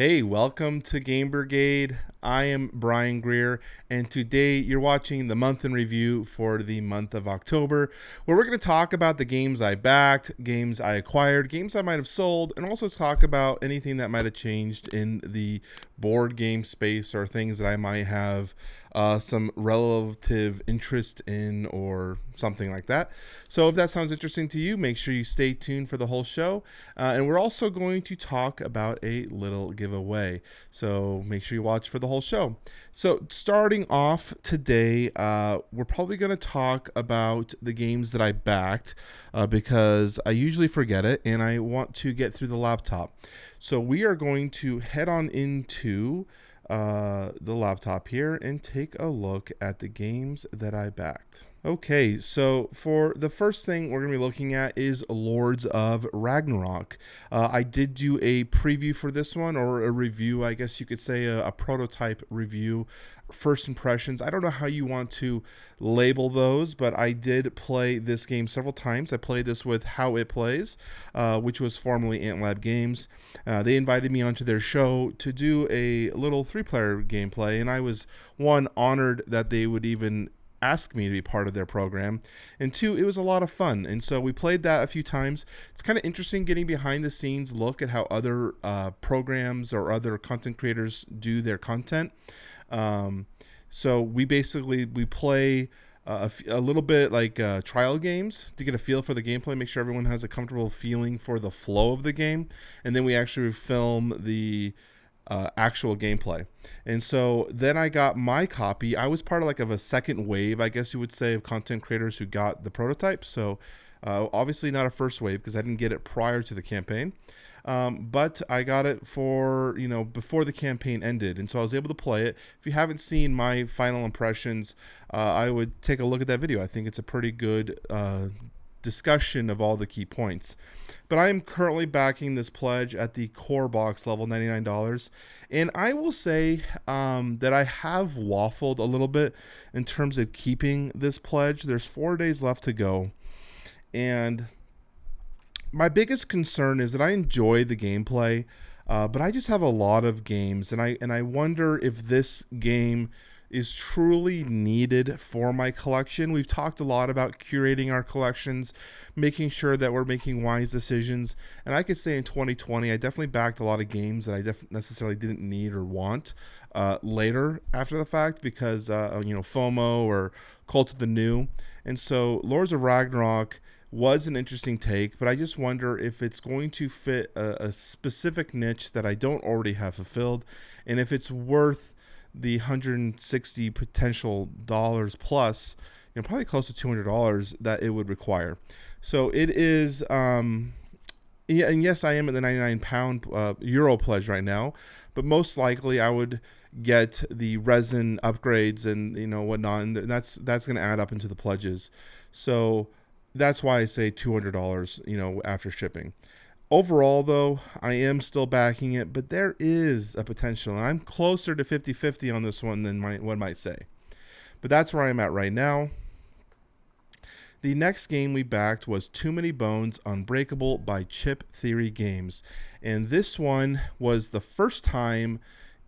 Hey, welcome to Game Brigade. I am Brian Greer, and today you're watching the month in review for the month of October, where we're going to talk about the games I backed, games I acquired, games I might have sold, and also talk about anything that might have changed in the board game space or things that I might have some relative interest in or something like that. So if that sounds interesting to you, make sure you stay tuned for the whole show. And we're also going to talk about a little giveaway. So make sure you watch for the whole show. So starting off today, we're probably going to talk about the games that I backed because I usually forget it and I want to get through the laptop. So we are going to head on into the laptop here and take a look at the games that I backed. Okay, so for the first thing we're going to be looking at is Lords of Ragnarok. I did do a preview for this one, or a review, I guess you could say, a prototype review, first impressions. I don't know how you want to label those, but I did play this game several times. I played this with How It Plays, which was formerly AntLab Games. They invited me onto their show to do a little three-player gameplay, and I was, one, honored that they would even ask me to be part of their program, and two, it was a lot of fun. And so we played that a few times. It's kind of interesting getting behind the scenes look at how other programs or other content creators do their content. So we play a little bit like trial games to get a feel for the gameplay, make sure everyone has a comfortable feeling for the flow of the game, and then we actually film the actual gameplay. And so then I got my copy. I was part of a second wave, I guess you would say, of content creators who got the prototype. So obviously not a first wave because I didn't get it prior to the campaign. But I got it before the campaign ended. And so I was able to play it. If you haven't seen my final impressions, I would take a look at that video. I think it's a pretty good discussion of all the key points. But I am currently backing this pledge at the core box level, $99. And I will say that I have waffled a little bit in terms of keeping this pledge. There's 4 days left to go. And my biggest concern is that I enjoy the gameplay, but I just have a lot of games. And I wonder if this game is truly needed for my collection. We've talked a lot about curating our collections, making sure that we're making wise decisions. And I could say in 2020, I definitely backed a lot of games that I necessarily didn't need or want later after the fact because, FOMO or Cult of the New. And so Lords of Ragnarok was an interesting take, but I just wonder if it's going to fit a specific niche that I don't already have fulfilled, and if it's worth the $160 potential dollars plus, probably close to $200 that it would require. So it is, and yes, I am at the £99 euro pledge right now, but most likely I would get the resin upgrades and whatnot, and that's going to add up into the pledges. So that's why I say $200, after shipping. Overall, though, I am still backing it, but there is a potential. And I'm closer to 50-50 on this one than one might say. But that's where I'm at right now. The next game we backed was Too Many Bones Unbreakable by Chip Theory Games. And this one was the first time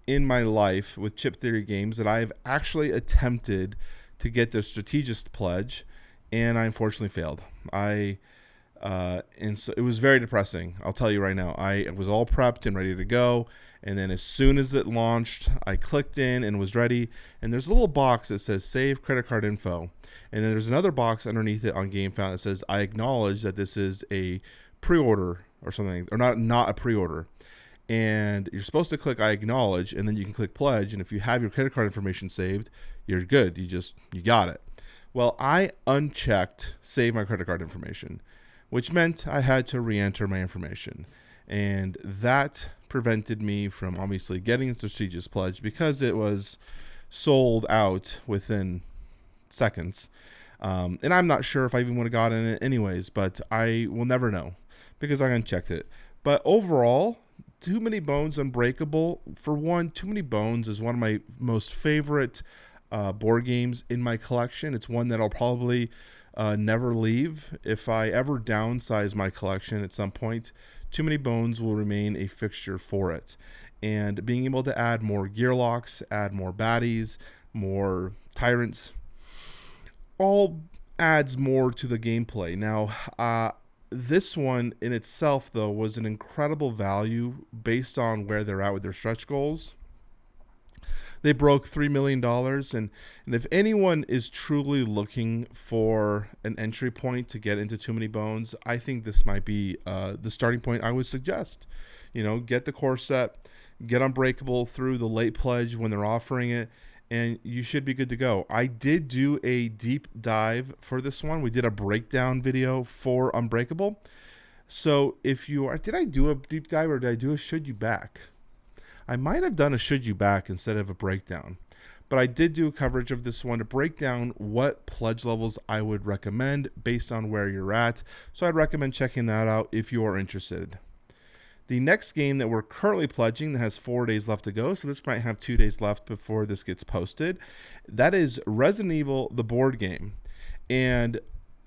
in my life with Chip Theory Games that I've actually attempted to get the strategist pledge, and I unfortunately failed. And so it was very depressing. I'll tell you right now. I was all prepped and ready to go, and then as soon as it launched, I clicked in and was ready. And there's a little box that says "Save credit card info," and then there's another box underneath it on GameFound that says "I acknowledge that this is a pre-order or something, or not a pre-order." And you're supposed to click "I acknowledge," and then you can click "Pledge." And if you have your credit card information saved, you're good. You got it. Well, I unchecked "Save my credit card information," which meant I had to re-enter my information. And that prevented me from obviously getting the prestigious pledge because it was sold out within seconds. And I'm not sure if I even would have gotten it anyways, but I will never know because I unchecked it. But overall, Too Many Bones Unbreakable, for one, Too Many Bones is one of my most favorite board games in my collection. It's one that I'll probably never leave. If I ever downsize my collection at some point, Too Many Bones will remain a fixture for it. and being able to add more gear locks, add more baddies, more tyrants, all adds more to the gameplay. Now, this one in itself, though, was an incredible value based on where they're at with their stretch goals. They broke $3 million. And if anyone is truly looking for an entry point to get into Too Many Bones, I think this might be the starting point I would suggest. Get the core set, get Unbreakable through the late pledge when they're offering it, and you should be good to go. I did do a deep dive for this one. We did a breakdown video for Unbreakable. So if you are, did I do a deep dive or did I do a should you back? I might have done a should you back instead of a breakdown. But I did do a coverage of this one to break down what pledge levels I would recommend based on where you're at. So I'd recommend checking that out if you are interested. The next game that we're currently pledging that has 4 days left to go, so this might have 2 days left before this gets posted, that is Resident Evil, the board game. And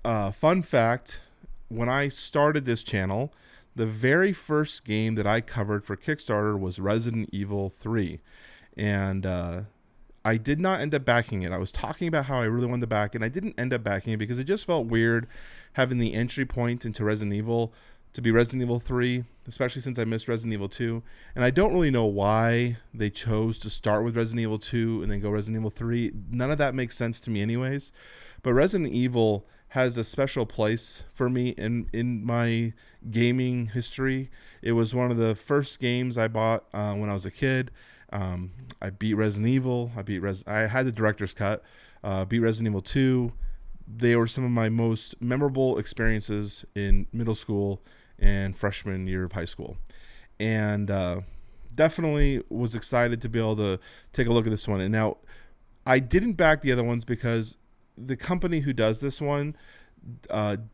fun fact, when I started this channel, the very first game that I covered for Kickstarter was Resident Evil 3. And I did not end up backing it. I was talking about how I really wanted to back it, and I didn't end up backing it because it just felt weird having the entry point into Resident Evil to be Resident Evil 3, especially since I missed Resident Evil 2. And I don't really know why they chose to start with Resident Evil 2 and then go Resident Evil 3. None of that makes sense to me anyways. But Resident Evil has a special place for me in my gaming history. It was one of the first games I bought when I was a kid. I beat Resident Evil. I had the director's cut. Beat Resident Evil 2. They were some of my most memorable experiences in middle school and freshman year of high school. And definitely was excited to be able to take a look at this one. And now, I didn't back the other ones because the company who does this one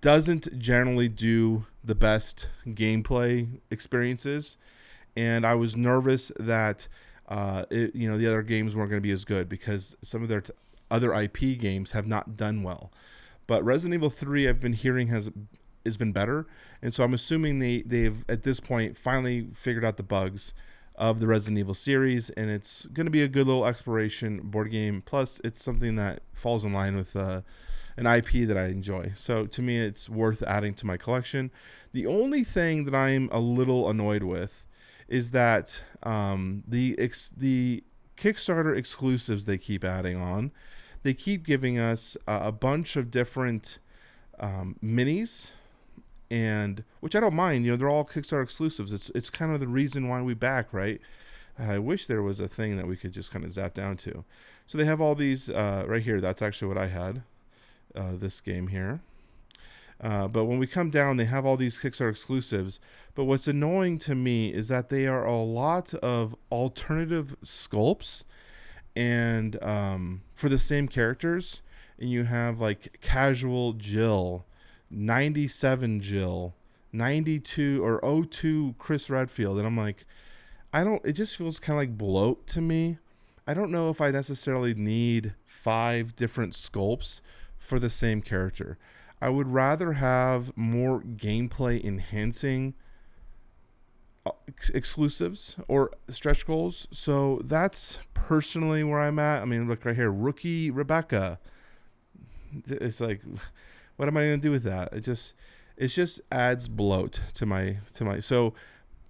doesn't generally do the best gameplay experiences. And I was nervous that the other games weren't going to be as good because some of their other IP games have not done well. But Resident Evil 3, I've been hearing has been better, and so I'm assuming they've at this point finally figured out the bugs of the Resident Evil series, and it's going to be a good little exploration board game. Plus, it's something that falls in line with an IP that I enjoy. So to me, it's worth adding to my collection. The only thing that I'm a little annoyed with is that the Kickstarter exclusives they keep adding on, they keep giving us a bunch of different minis, and which I don't mind. They're all Kickstarter exclusives. It's kind of the reason why we back, right? I wish there was a thing that we could just kind of zap down to. So they have all these right here. That's actually what I had, this game here. But when we come down, they have all these Kickstarter exclusives. But what's annoying to me is that they are a lot of alternative sculpts and for the same characters. And you have like Casual Jill, 97 Jill, 92 or 02 Chris Redfield. And I'm like, it just feels kind of like bloat to me. I don't know if I necessarily need 5 different sculpts for the same character. I would rather have more gameplay enhancing exclusives or stretch goals. So that's personally where I'm at. I mean, look right here, Rookie Rebecca. It's like, what am I going to do with that? It just adds bloat to my. So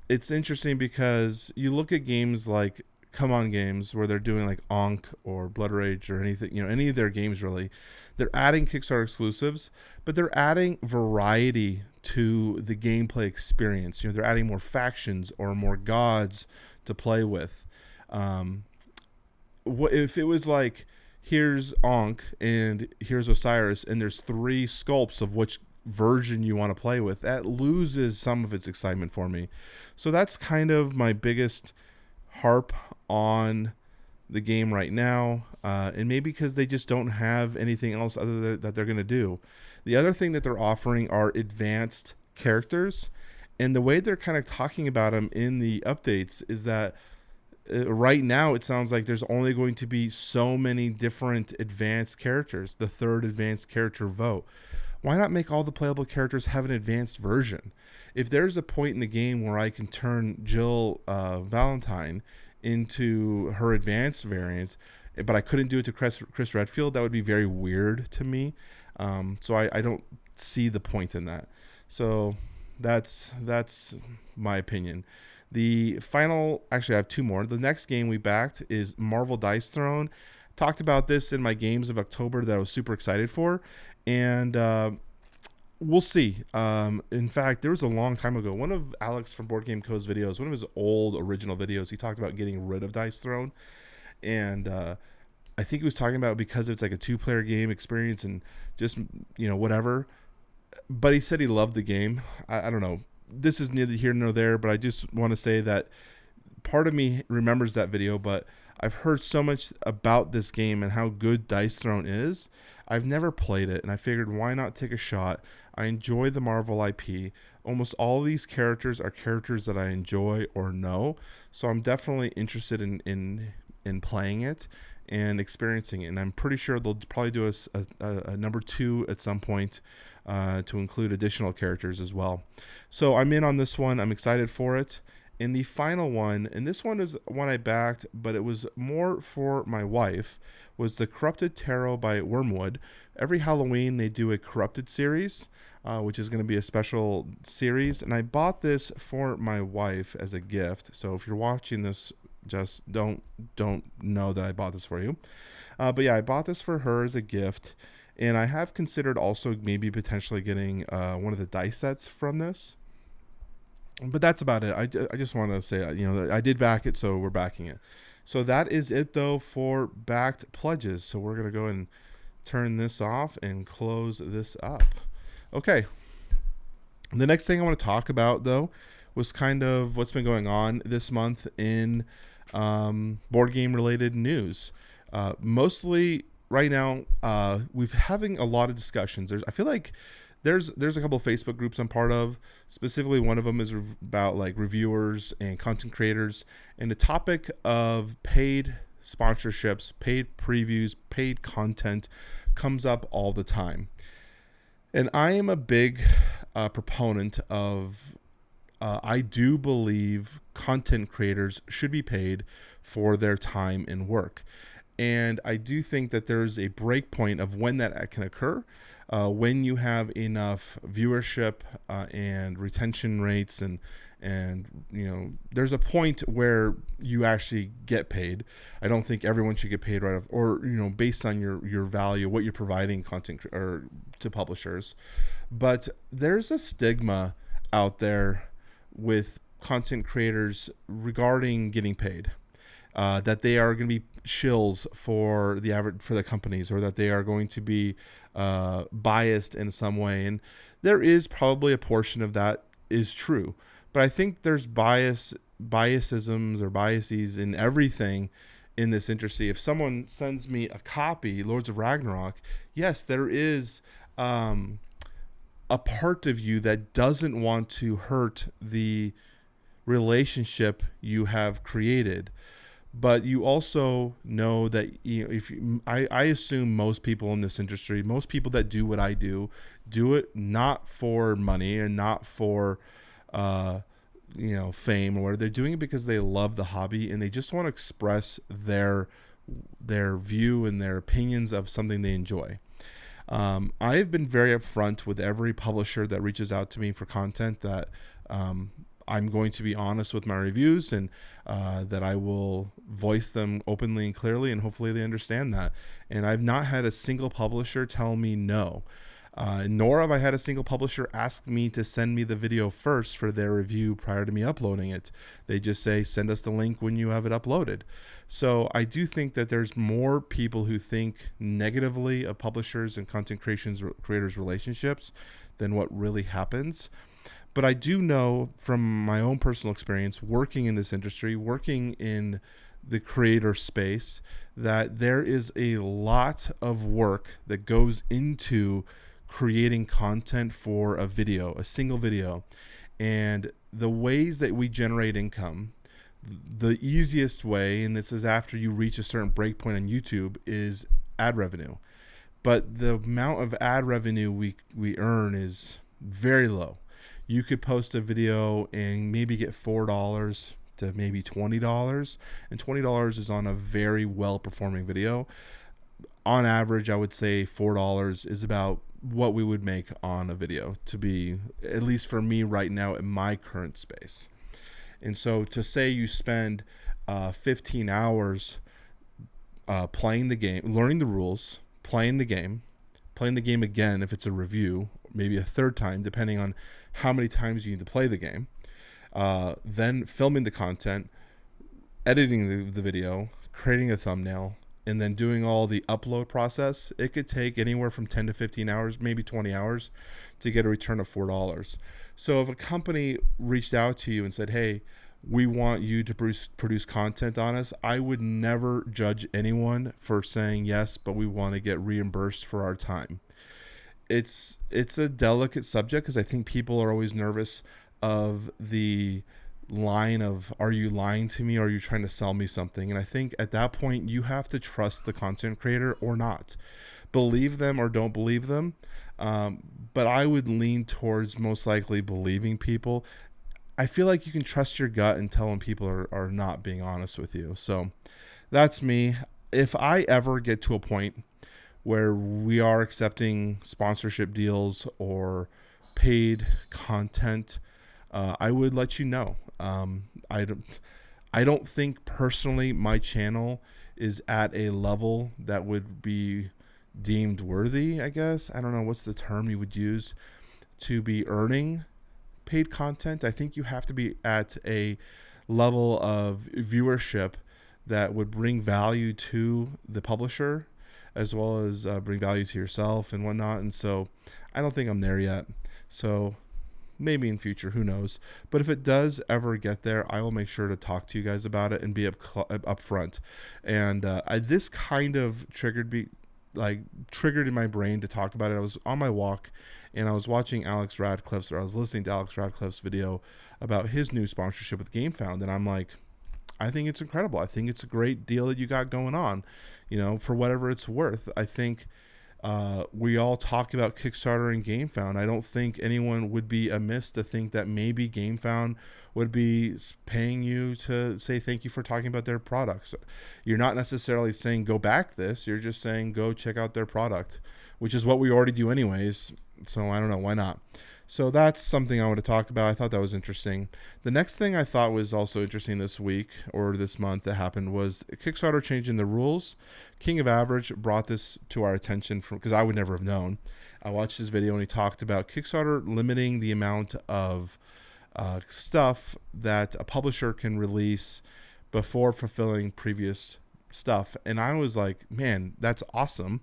it's interesting because you look at games like Come On Games where they're doing like Onk or Blood Rage or anything, any of their games really. They're adding Kickstarter exclusives, but they're adding variety to the gameplay experience. They're adding more factions or more gods to play with. What if it was like, here's Ankh and here's Osiris, and there's 3 sculpts of which version you want to play with? That loses some of its excitement for me. So that's kind of my biggest harp on the game right now, and maybe because they just don't have anything else other that they're going to do. The other thing that they're offering are advanced characters, and the way they're kind of talking about them in the updates is that right now it sounds like there's only going to be so many different advanced characters, the 3rd advanced character vote. why not make all the playable characters have an advanced version? If there's a point in the game where I can turn Jill Valentine into her advanced variant, but I couldn't do it to Chris Redfield, that would be very weird to me. So I don't see the point in that. So that's my opinion. The final, actually, I have two more. The next game we backed is Marvel Dice Throne. Talked about this in my games of October that I was super excited for, and we'll see. In fact, there was a long time ago, one of Alex from Board Game Co's videos, one of his old original videos, he talked about getting rid of Dice Throne, and I think he was talking about because it's like a 2-player game experience and just, whatever. But he said he loved the game. I don't know. This is neither here nor there, but I just want to say that part of me remembers that video, but I've heard so much about this game and how good Dice Throne is. I've never played it, and I figured why not take a shot. I enjoy the Marvel IP. Almost all of these characters are characters that I enjoy or know, so I'm definitely interested in playing it and experiencing it. And I'm pretty sure they'll probably do a number 2 at some point to include additional characters as well. So I'm in on this one. I'm excited for it. And the final one, and this one is one I backed, but it was more for my wife, was the Corrupted Tarot by Wormwood. Every Halloween they do a Corrupted series, which is going to be a special series. And I bought this for my wife as a gift. So if you're watching this, just don't know that I bought this for you. But yeah, I bought this for her as a gift. And I have considered also maybe potentially getting one of the dice sets from this. But that's about it. I just want to say, I did back it, so we're backing it. So that is it, though, for backed pledges. So we're going to go and turn this off and close this up. Okay. The next thing I want to talk about, though, was kind of what's been going on this month in board game-related news. Mostly right now, we're having a lot of discussions. I feel like there's a couple of Facebook groups I'm part of. Specifically, one of them is about like reviewers and content creators, and the topic of paid sponsorships, paid previews, paid content comes up all the time. And I am a big proponent of. I do believe content creators should be paid for their time and work. And I do think that there's a break point of when that can occur. When you have enough viewership and retention rates, and there's a point where you actually get paid. I don't think everyone should get paid right off, or based on your value, what you're providing content or to publishers. But there's a stigma out there with content creators regarding getting paid. That they are going to be shills for the companies, or that they are going to be biased in some way. And there is probably a portion of that is true, but I think there's biasisms or biases in everything in this industry. If someone sends me a copy, Lords of Ragnarok, yes, there is a part of you that doesn't want to hurt the relationship you have created. But you also know that I assume most people in this industry, most people that do what I do it not for money and not for fame or whatever. They're doing it because they love the hobby and they just want to express their view and their opinions of something they enjoy. I have been very upfront with every publisher that reaches out to me for content that I'm going to be honest with my reviews, and that I will voice them openly and clearly, and hopefully they understand that. And I've not had a single publisher tell me no, nor have I had a single publisher ask me to send me the video first for their review prior to me uploading it. They just say, send us the link when you have it uploaded. So I do think that there's more people who think negatively of publishers and content creators relationships than what really happens. But I do know from my own personal experience working in this industry, working in the creator space, that there is a lot of work that goes into creating content for a single video. And the ways that we generate income, the easiest way, and this is after you reach a certain break point on YouTube, is ad revenue. but the amount of ad revenue we earn is very low. You could post a video and maybe get $4 to maybe $20, and $20 is on a very well performing video. On average, I would say $4 is about what we would make on a video, to be, at least for me right now in my current space. And so to say you spend 15 hours playing the game, learning the rules, playing the game again if it's a review, maybe a third time, depending on how many times you need to play the game, then filming the content, editing the video, creating a thumbnail, and then doing all the upload process, it could take anywhere from 10 to 15 hours, maybe 20 hours to get a return of $4. So if a company reached out to you and said, hey, we want you to produce content on us, I would never judge anyone for saying yes, but we want to get reimbursed for our time. It's a delicate subject because I think people are always nervous of the line of, are you lying to me, or are you trying to sell me something? And I think at that point you have to trust the content creator or not. Believe them or don't believe them, but I would lean towards most likely believing people. I feel like you can trust your gut and tell when people are not being honest with you. So that's me. If I ever get to a point where we are accepting sponsorship deals or paid content, I would let you know. I don't think personally my channel is at a level that would be deemed worthy, I guess. I don't know what's the term you would use to be earning paid content. I think you have to be at a level of viewership that would bring value to the publisher as well as bring value to yourself and whatnot. And so I don't think I'm there yet. So maybe in future, who knows? But if it does ever get there, I will make sure to talk to you guys about it and be up front. And this kind of triggered in my brain to talk about it. I was on my walk and I was watching I was listening to Alex Radcliffe's video about his new sponsorship with GameFound, and I'm like, I think it's incredible. I think it's a great deal that you got going on, for whatever it's worth. I think we all talk about Kickstarter and GameFound. I don't think anyone would be amiss to think that maybe GameFound would be paying you to say thank you for talking about their products. You're not necessarily saying go back this. You're just saying go check out their product, which is what we already do anyways. So I don't know, why not? So that's something I want to talk about. I thought that was interesting. The next thing I thought was also interesting this week or this month that happened was Kickstarter changing the rules. King of Average brought this to our attention because I would never have known. I watched his video and he talked about Kickstarter limiting the amount of stuff that a publisher can release before fulfilling previous stuff. And I was like, man, that's awesome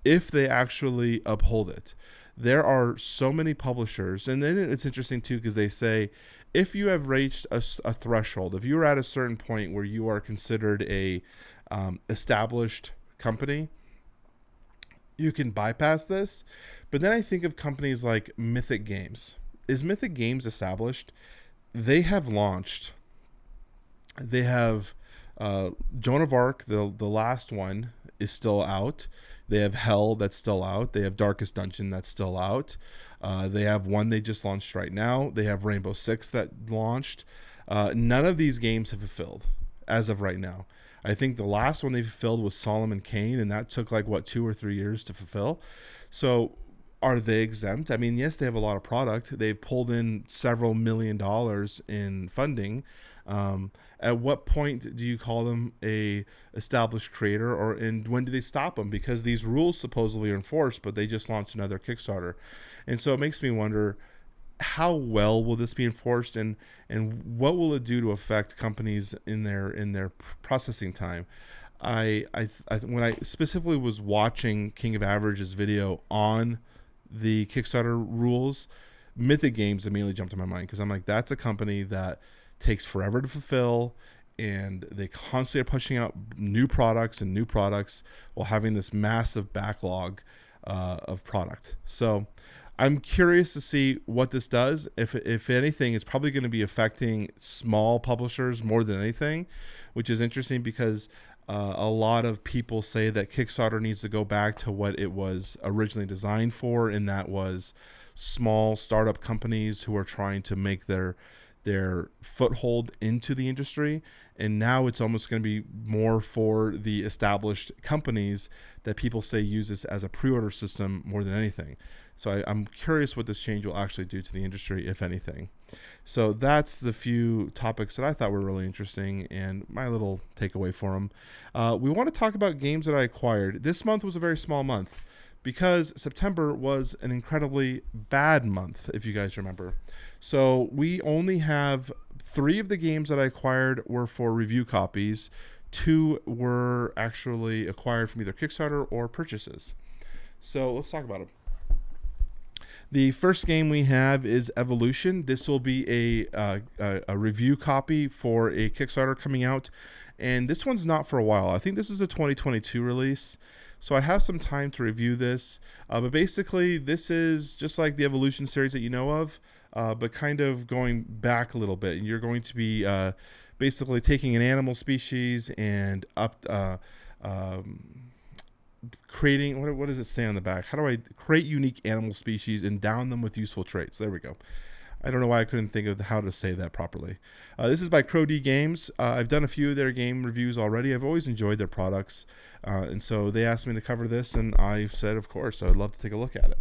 if they actually uphold it. There are so many publishers, and then it's interesting too because they say if you have reached a threshold, if you're at a certain point where you are considered a established company, you can bypass this. But then I think of companies like Mythic Games. Is Mythic Games established? They have launched. They have Joan of Arc, the last one, is still out. They have Hell that's still out. They have Darkest Dungeon that's still out. They have one they just launched right now. They have Rainbow Six that launched. None of these games have fulfilled as of right now. I think the last one they fulfilled was Solomon Kane, and that took 2 or 3 years to fulfill. So are they exempt? I mean, yes, they have a lot of product. They've pulled in several $1 million in funding. At what point do you call them a established creator, and when do they stop them? Because these rules supposedly are enforced, but they just launched another Kickstarter. And so it makes me wonder, how well will this be enforced, and what will it do to affect companies in their processing time? I when I specifically was watching King of Average's video on the Kickstarter rules, Mythic Games immediately jumped to my mind because I'm like, that's a company that takes forever to fulfill, and they constantly are pushing out new products while having this massive backlog of product. So I'm curious to see what this does. If anything, it's probably going to be affecting small publishers more than anything, which is interesting because A lot of people say that Kickstarter needs to go back to what it was originally designed for, and that was small startup companies who are trying to make their foothold into the industry. And now it's almost going to be more for the established companies that people say use this as a pre-order system more than anything. So I'm curious what this change will actually do to the industry, if anything. So that's the few topics that I thought were really interesting and my little takeaway for them. We want to talk about games that I acquired. This month was a very small month because September was an incredibly bad month, if you guys remember. So we only have 3 of the games that I acquired were for review copies. 2 were actually acquired from either Kickstarter or purchases. So let's talk about them. The first game we have is Evolution. This will be a review copy for a Kickstarter coming out, and this one's not for a while. I think this is a 2022 release, so I have some time to review this. But basically, this is just like the Evolution series that you know of, but kind of going back a little bit. And you're going to be basically taking an animal species and creating, what does it say on the back? How do I create unique animal species and down them with useful traits? There we go. I don't know why I couldn't think of how to say that properly. This is by Crow D Games. I've done a few of their game reviews already. I've always enjoyed their products. And so they asked me to cover this, and I said, of course, I'd love to take a look at it.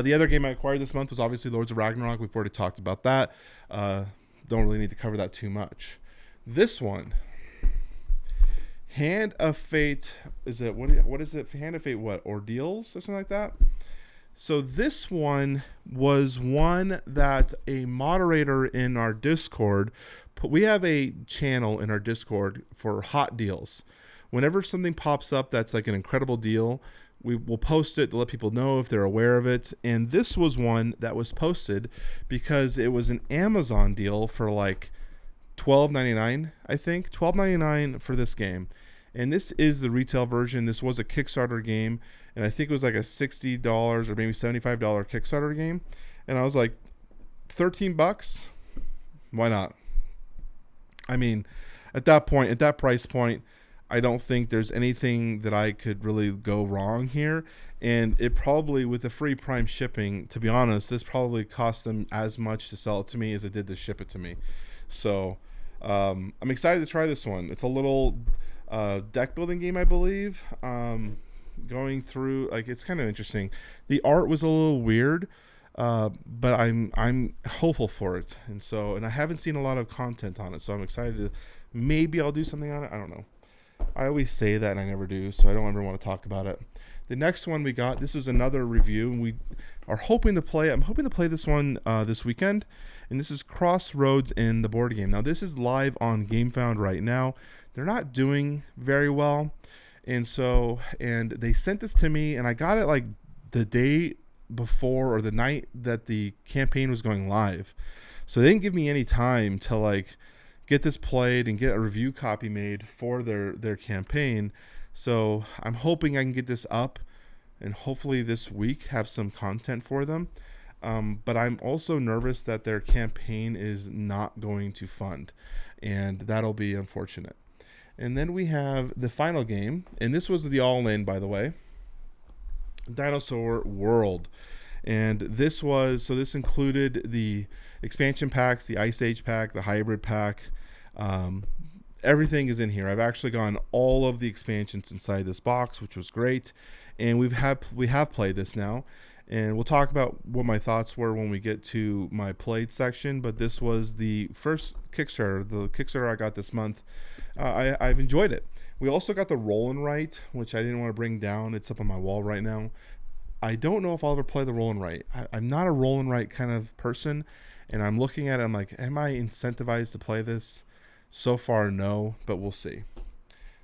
The other game I acquired this month was obviously Lords of Ragnarok. We've already talked about that. Don't really need to cover that too much. This one, Hand of Fate, is it what is it? Hand of Fate, what? Ordeals or something like that? So this one was one that a moderator in our Discord, we have a channel in our Discord for hot deals. Whenever something pops up that's like an incredible deal, we will post it to let people know if they're aware of it. And this was one that was posted because it was an Amazon deal for like $12.99, I think. $12.99 for this game. And this is the retail version. This was a Kickstarter game, and I think it was like a $60 or maybe $75 Kickstarter game. And I was like, $13? Why not? I mean, at that point, at that price point, I don't think there's anything that I could really go wrong here. And it probably, with the free Prime shipping, to be honest, this probably cost them as much to sell it to me as it did to ship it to me. So I'm excited to try this one. It's a little deck building game, I believe. Going through, like, it's kind of interesting. The art was a little weird, but I'm hopeful for it. And I haven't seen a lot of content on it, so I'm excited to, maybe I'll do something on it. I don't know. I always say that and I never do, so I don't ever want to talk about it. The next one we got, this was another review, and we are hoping to play. I'm hoping to play this one this weekend, and this is Crossroads in the board game. Now, this is live on GameFound right now. They're not doing very well, and they sent this to me, and I got it like the day before or the night that the campaign was going live. So they didn't give me any time to like get this played and get a review copy made for their campaign. So I'm hoping I can get this up and hopefully this week have some content for them. But I'm also nervous that their campaign is not going to fund, and that'll be unfortunate. And then we have the final game, and this was the all-in, by the way, Dinosaur World. And this included the expansion packs, the Ice Age pack, the hybrid pack. Everything is in here. I've actually gone all of the expansions inside this box, which was great. And we have played this now. And we'll talk about what my thoughts were when we get to my played section. But this was the first Kickstarter, the Kickstarter I got this month. I've enjoyed it. We also got the Roll and Write, which I didn't want to bring down. It's up on my wall right now. I don't know if I'll ever play the Roll and Write. I'm not a Roll and Write kind of person. And I'm looking at it, I'm like, am I incentivized to play this? So far, no, but we'll see.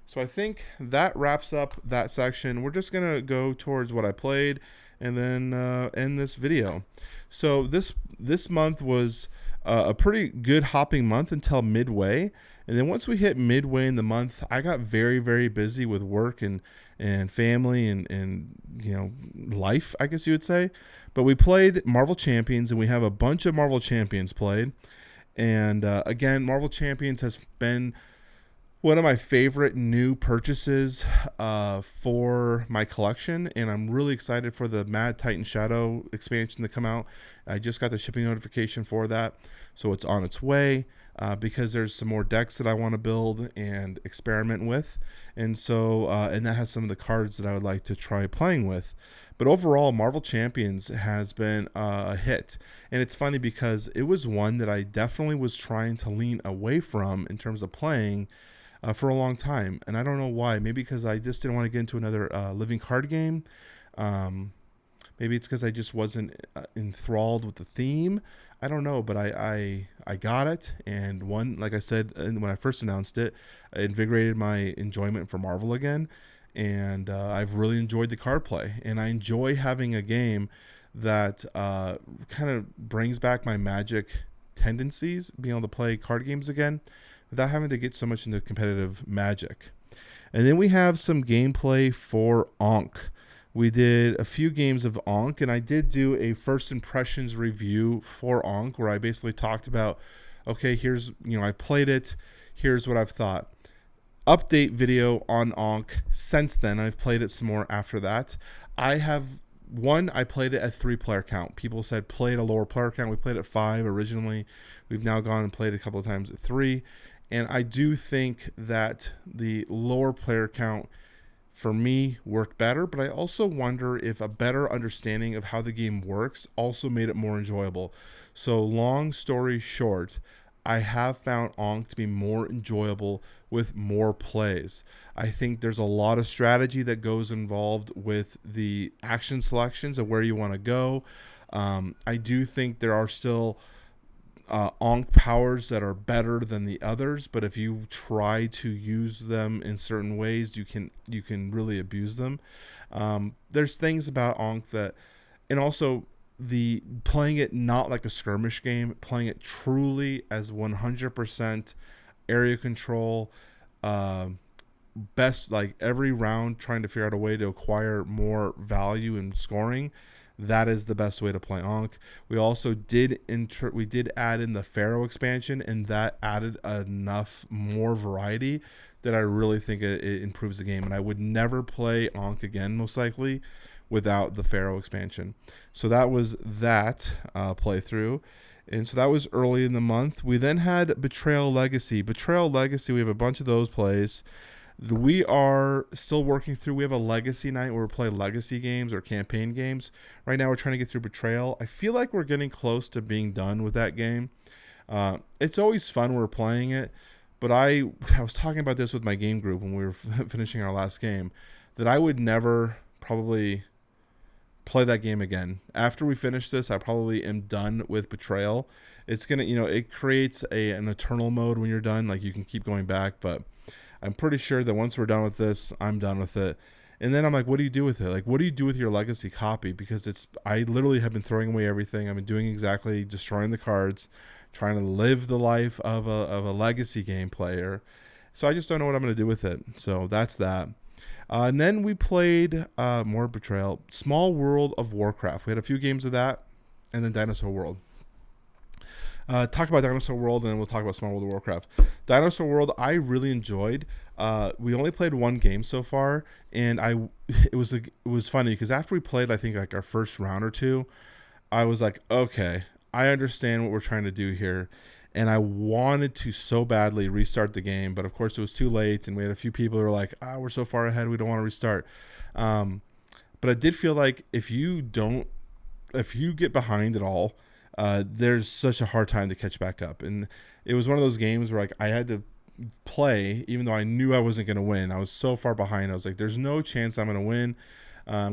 So I think that wraps up that section. We're just going to go towards what I played and then end this video. So this month was a pretty good hopping month until midway. And then once we hit midway in the month, I got very, very busy with work and family and life, I guess you would say. But we played Marvel Champions, and we have a bunch of Marvel Champions played. And again, Marvel Champions has been one of my favorite new purchases for my collection, and I'm really excited for the Mad Titan Shadow expansion to come out. I just got the shipping notification for that, so it's on its way because there's some more decks that I want to build and experiment with, and so and that has some of the cards that I would like to try playing with. But overall, Marvel Champions has been a hit. And it's funny because it was one that I definitely was trying to lean away from in terms of playing for a long time. And I don't know why. Maybe because I just didn't want to get into another living card game. Maybe it's because I just wasn't enthralled with the theme. I don't know, but I got it. And one, like I said, when I first announced it, it invigorated my enjoyment for Marvel again. And I've really enjoyed the card play. And I enjoy having a game that kind of brings back my Magic tendencies, being able to play card games again without having to get so much into competitive Magic. And then we have some gameplay for Ankh. We did a few games of Ankh, and I did do a first impressions review for Ankh where I basically talked about, okay, here's, I played it, here's what I've thought. Update video on Ankh. Since then, I've played it some more after that. I played it at 3-player count. People said play at a lower player count. We played at 5 originally. We've now gone and played a couple of times at 3. And I do think that the lower player count for me worked better, but I also wonder if a better understanding of how the game works also made it more enjoyable. So long story short, I have found Ankh to be more enjoyable with more plays. I think there's a lot of strategy that goes involved with the action selections of where you want to go. I do think there are still Ankh powers that are better than the others, but if you try to use them in certain ways, you can really abuse them. There's things about Ankh that, and also the playing it not like a skirmish game, playing it truly as 100% area control, best, like every round trying to figure out a way to acquire more value in scoring. That is the best way to play Ankh. We also did add in the Pharaoh expansion, and that added enough more variety that I really think it improves the game. And I would never play Ankh again, most likely, without the Pharaoh expansion. So that was that playthrough. And so that was early in the month. We then had Betrayal Legacy. Betrayal Legacy, we have a bunch of those plays. We are still working through. We have a legacy night where we play legacy games or campaign games. Right now we're trying to get through Betrayal. I feel like we're getting close to being done with that game. It's always fun when we're playing it. But I was talking about this with my game group when we were finishing our last game, that I would never probably play that game again. After we finish this, I probably am done with Betrayal. It's going to, it creates an eternal mode when you're done. Like you can keep going back, but I'm pretty sure that once we're done with this, I'm done with it. And then I'm like, what do you do with it? Like, what do you do with your legacy copy? Because I literally have been throwing away everything. I've been doing exactly destroying the cards, trying to live the life of a legacy game player. So I just don't know what I'm going to do with it. So that's that. And then we played more Betrayal. Small World of Warcraft. We had a few games of that. And then Dinosaur World. Talk about Dinosaur World, and then we'll talk about Small World of Warcraft. Dinosaur World, I really enjoyed. We only played one game so far, and it was funny because after we played, I think like our first round or two, I was like, okay, I understand what we're trying to do here, and I wanted to so badly restart the game, but of course it was too late, and we had a few people who were like, we're so far ahead, we don't want to restart. But I did feel like if you get behind at all, there's such a hard time to catch back up. And it was one of those games where like I had to play even though I knew I wasn't going to win. I was so far behind. I was like, there's no chance I'm going to win.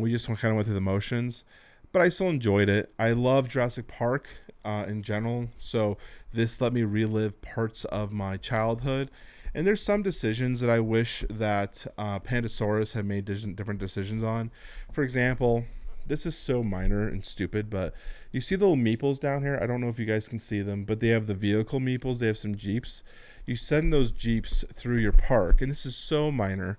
We just kind of went through the motions, but I still enjoyed it. I love Jurassic Park in general, so this let me relive parts of my childhood. And there's some decisions that I wish that Pandasaurus had made different decisions on. For example, this is so minor and stupid, but you see the little meeples down here? I don't know if you guys can see them, but they have the vehicle meeples. They have some Jeeps. You send those Jeeps through your park, and this is so minor.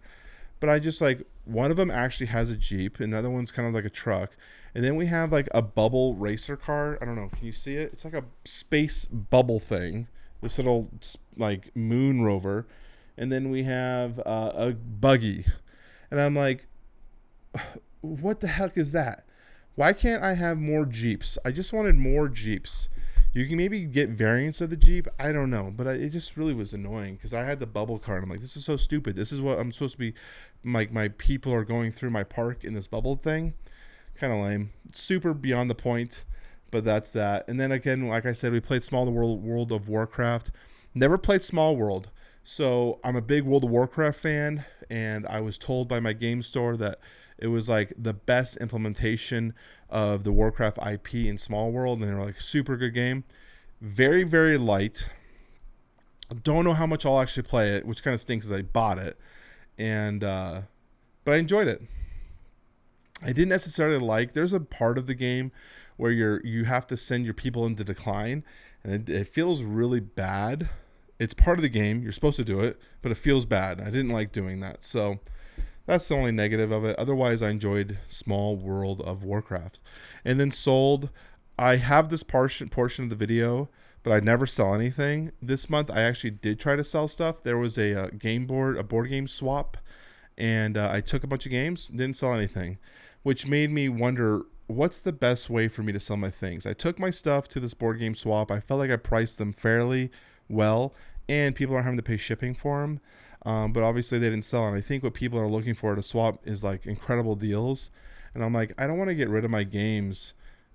But I just like, one of them actually has a Jeep, another one's kind of like a truck. And then we have like a bubble racer car. I don't know, can you see it? It's like a space bubble thing. This little like moon rover. and then we have a buggy. And I'm like, what the heck is that? Why can't I have more Jeeps? I just wanted more Jeeps. You can maybe get variants of the Jeep. I don't know. But it just really was annoying because I had the bubble car. And I'm like, this is so stupid. This is what I'm supposed to be. My people are going through my park in this bubble thing. Kind of lame. Super beyond the point. But that's that. And then again, like I said, we played World of Warcraft. Never played Small World. So I'm a big World of Warcraft fan. And I was told by my game store that it was like the best implementation of the Warcraft IP in Small World, and they were like super good game. Very, very light. Don't know how much I'll actually play it, which kind of stinks as I bought it. And but I enjoyed it. I didn't necessarily there's a part of the game where you have to send your people into decline, and it feels really bad. It's part of the game. You're supposed to do it, but it feels bad. I didn't like doing that. So that's the only negative of it. Otherwise, I enjoyed Small World of Warcraft. And then sold. I have this portion of the video, but I never sell anything. This month, I actually did try to sell stuff. There was a board game swap, and I took a bunch of games, didn't sell anything, which made me wonder, what's the best way for me to sell my things? I took my stuff to this board game swap. I felt like I priced them fairly well, and people aren't having to pay shipping for them. But obviously they didn't sell. And I think what people are looking for at a swap is like incredible deals. And I'm like, I don't want to get rid of my games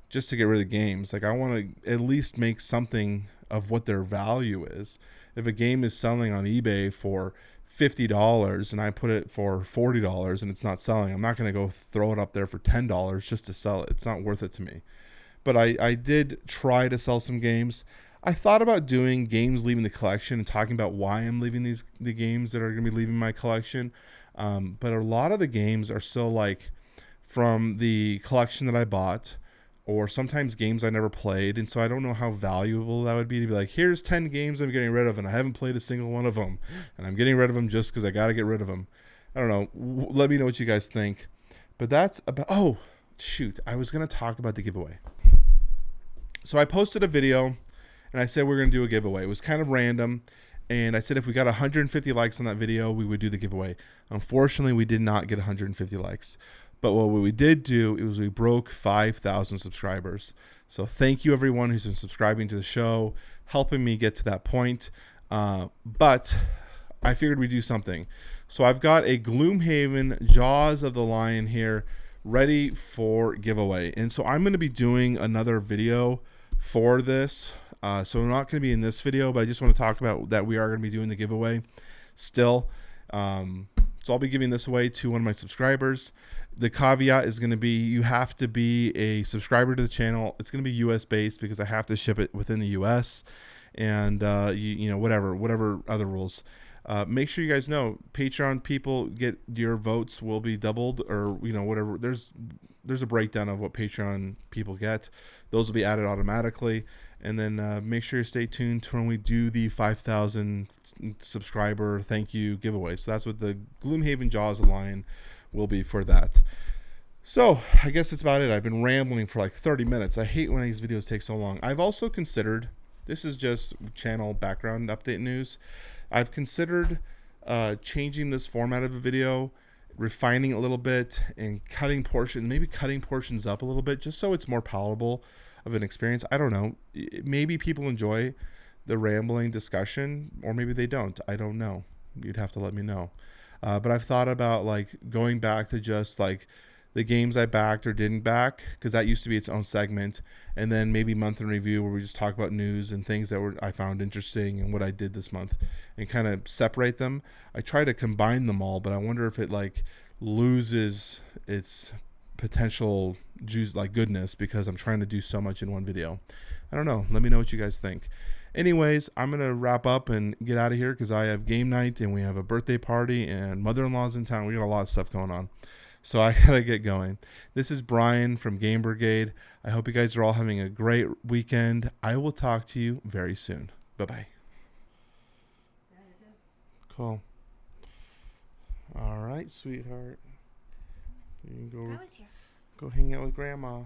just to get rid of games. Like I want to at least make something of what their value is. If a game is selling on eBay for $50 and I put it for $40 and it's not selling, I'm not going to go throw it up there for $10 just to sell it. It's not worth it to me. But I did try to sell some games. I thought about doing games leaving the collection and talking about why I'm leaving the games that are going to be leaving my collection. But a lot of the games are still like from the collection that I bought, or sometimes games I never played. And so I don't know how valuable that would be to be like, here's 10 games I'm getting rid of, and I haven't played a single one of them. And I'm getting rid of them just because I got to get rid of them. I don't know. Let me know what you guys think. But that's about... Oh, shoot. I was going to talk about the giveaway. So I posted a video, and I said we're going to do a giveaway. It was kind of random. And I said if we got 150 likes on that video, we would do the giveaway. Unfortunately, we did not get 150 likes. But what we did do was we broke 5,000 subscribers. So thank you, everyone who's been subscribing to the show, helping me get to that point. But I figured we'd do something. So I've got a Gloomhaven Jaws of the Lion here ready for giveaway. And so I'm going to be doing another video for this. So I'm not going to be in this video, but I just want to talk about that we are going to be doing the giveaway still. So I'll be giving this away to one of my subscribers. The caveat is going to be you have to be a subscriber to the channel. It's going to be US based because I have to ship it within the US, and you know, whatever other rules. Make sure you guys know Patreon people get your votes will be doubled, or you know, whatever. There's a breakdown of what Patreon people get. Those will be added automatically. And then make sure you stay tuned to when we do the 5,000 subscriber thank you giveaway. So that's what the Gloomhaven Jaws of the Lion will be for that. So I guess that's about it. I've been rambling for like 30 minutes. I hate when these videos take so long. I've also considered, this is just channel background update news, I've considered changing this format of a video, refining it a little bit, and cutting portions up a little bit just so it's more palatable of an experience. I don't know. Maybe people enjoy the rambling discussion, or maybe they don't. I don't know. You'd have to let me know. But I've thought about like going back to just like the games I backed or didn't back, because that used to be its own segment, and then maybe month in review where we just talk about news and things that I found interesting and what I did this month, and kind of separate them. I try to combine them all, but I wonder if it like loses its potential juice, like goodness, because I'm trying to do so much in one video. I don't know. Let me know what you guys think. Anyways, I'm going to wrap up and get out of here because I have game night and we have a birthday party and mother-in-law's in town. We got a lot of stuff going on. So I got to get going. This is Brian from Game Brigade. I hope you guys are all having a great weekend. I will talk to you very soon. Bye-bye. Cool. All right, sweetheart. You can go hang out with Grandma.